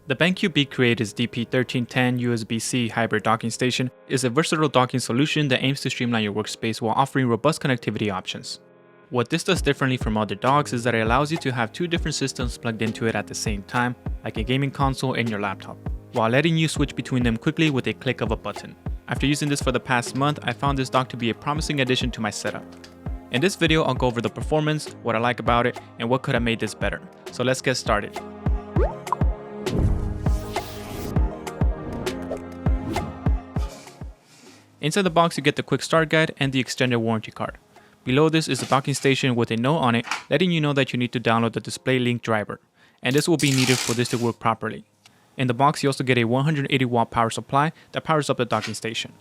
The BenQ BeCreatus DP1310 USB-C hybrid docking station is a versatile docking solution that aims to streamline your workspace while offering robust connectivity options. What this does differently from other docks is that it allows you to have two different systems plugged into it at the same time, like a gaming console and your laptop, while letting you switch between them quickly with a click of a button. After using this for the past month, I found this dock to be a promising addition to my setup. In this video, I'll go over the performance, what I like about it, and what could have made this better. So let's get started. Inside the box, you get the quick start guide and the extended warranty card. Below this is the docking station with a note on it letting you know that you need to download the display link driver, and this will be needed for this to work properly. In the box, you also get a 180 watt power supply that powers up the docking station.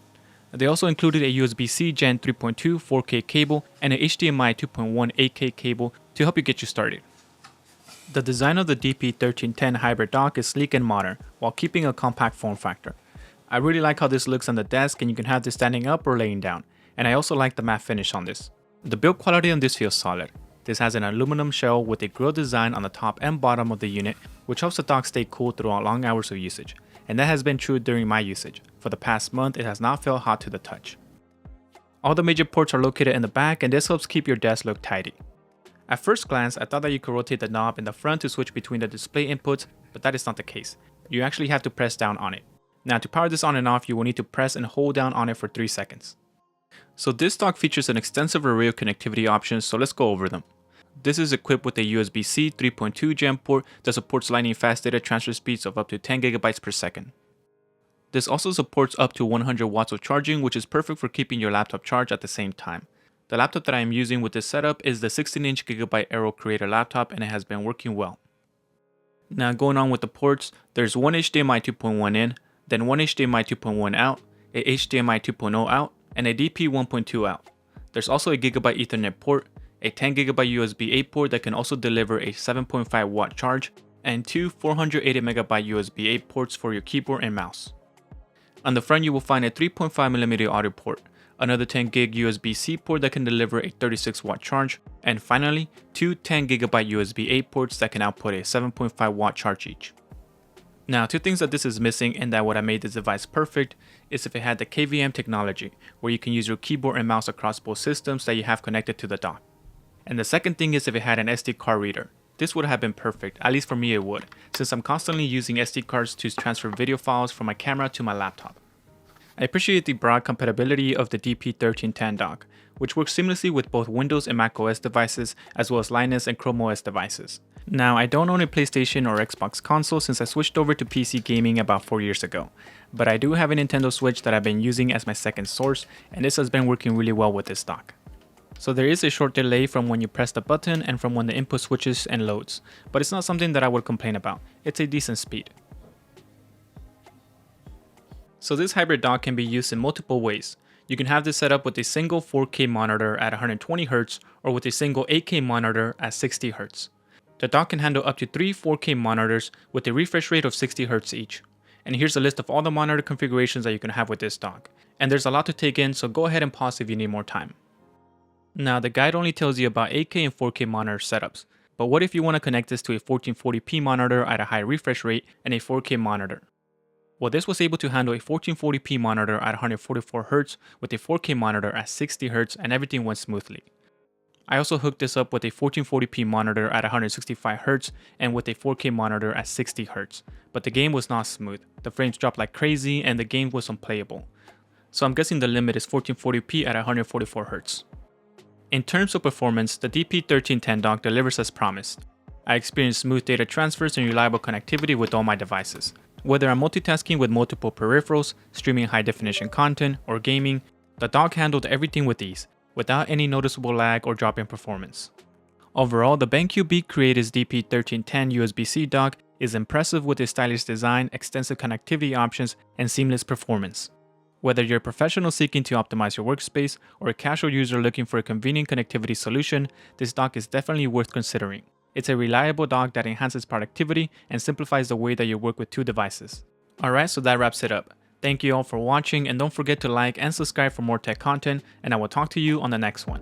They also included a USB-C Gen 3.2 4K cable and an HDMI 2.1 8K cable to help you get you started. The design of the DP1310 hybrid dock is sleek and modern while keeping a compact form factor. I really like how this looks on the desk, and you can have this standing up or laying down, and I also like the matte finish on this. The build quality on this feels solid. This has an aluminum shell with a grille design on the top and bottom of the unit, which helps the dock stay cool throughout long hours of usage, and that has been true during my usage. For the past month, it has not felt hot to the touch. All the major ports are located in the back, and this helps keep your desk look tidy. At first glance, I thought that you could rotate the knob in the front to switch between the display inputs, but that is not the case. You actually have to press down on it. Now, to power this on and off, you will need to press and hold down on it for 3 seconds. So this dock features an extensive array of connectivity options, so let's go over them. This is equipped with a USB-C 3.2 Gen port that supports lightning fast data transfer speeds of up to 10 gigabytes per second. This also supports up to 100 watts of charging, which is perfect for keeping your laptop charged at the same time. The laptop that I am using with this setup is the 16-inch Gigabyte Aero Creator laptop, and it has been working well. Now, going on with the ports, there's one HDMI 2.1 in, then one HDMI 2.1 out, a HDMI 2.0 out, and a DP 1.2 out. There's also a Gigabit Ethernet port, a 10 GB USB 8 port that can also deliver a 7.5 watt charge, and two 480 MB USB 8 ports for your keyboard and mouse. On the front, you will find a 3.5mm audio port, another 10 GB USB-C port that can deliver a 36 watt charge, and finally, two 10 GB USB 8 ports that can output a 7.5 watt charge each. Now, two things that this is missing and that would have made this device perfect is if it had the KVM technology, where you can use your keyboard and mouse across both systems that you have connected to the dock. And the second thing is if it had an SD card reader. This would have been perfect, at least for me it would, since I'm constantly using SD cards to transfer video files from my camera to my laptop. I appreciate the broad compatibility of the DP1310 dock, which works seamlessly with both Windows and macOS devices, as well as Linux and Chrome OS devices. Now, I don't own a PlayStation or Xbox console since I switched over to PC gaming about 4 years ago, but I do have a Nintendo Switch that I've been using as my second source, and this has been working really well with this dock. So there is a short delay from when you press the button and from when the input switches and loads, but it's not something that I would complain about. It's a decent speed. So this hybrid dock can be used in multiple ways. You can have this set up with a single 4K monitor at 120Hz or with a single 8K monitor at 60Hz. The dock can handle up to 3 4K monitors with a refresh rate of 60Hz each. And here's a list of all the monitor configurations that you can have with this dock. And there's a lot to take in, so go ahead and pause if you need more time. Now, the guide only tells you about 8K and 4K monitor setups, but what if you want to connect this to a 1440p monitor at a high refresh rate and a 4K monitor? Well, this was able to handle a 1440p monitor at 144Hz with a 4K monitor at 60Hz, and everything went smoothly. I also hooked this up with a 1440p monitor at 165Hz and with a 4K monitor at 60Hz, but the game was not smooth. The frames dropped like crazy and the game was unplayable. So I'm guessing the limit is 1440p at 144Hz. In terms of performance, the DP1310 dock delivers as promised. I experienced smooth data transfers and reliable connectivity with all my devices. Whether I'm multitasking with multiple peripherals, streaming high-definition content, or gaming, the dock handled everything with ease, without any noticeable lag or drop in performance. Overall, the BenQ BeCreatus DP1310 USB-C dock is impressive with its stylish design, extensive connectivity options, and seamless performance. Whether you're a professional seeking to optimize your workspace or a casual user looking for a convenient connectivity solution, this dock is definitely worth considering. It's a reliable dock that enhances productivity and simplifies the way that you work with two devices. Alright, so that wraps it up. Thank you all for watching, and don't forget to like and subscribe for more tech content, and I will talk to you on the next one.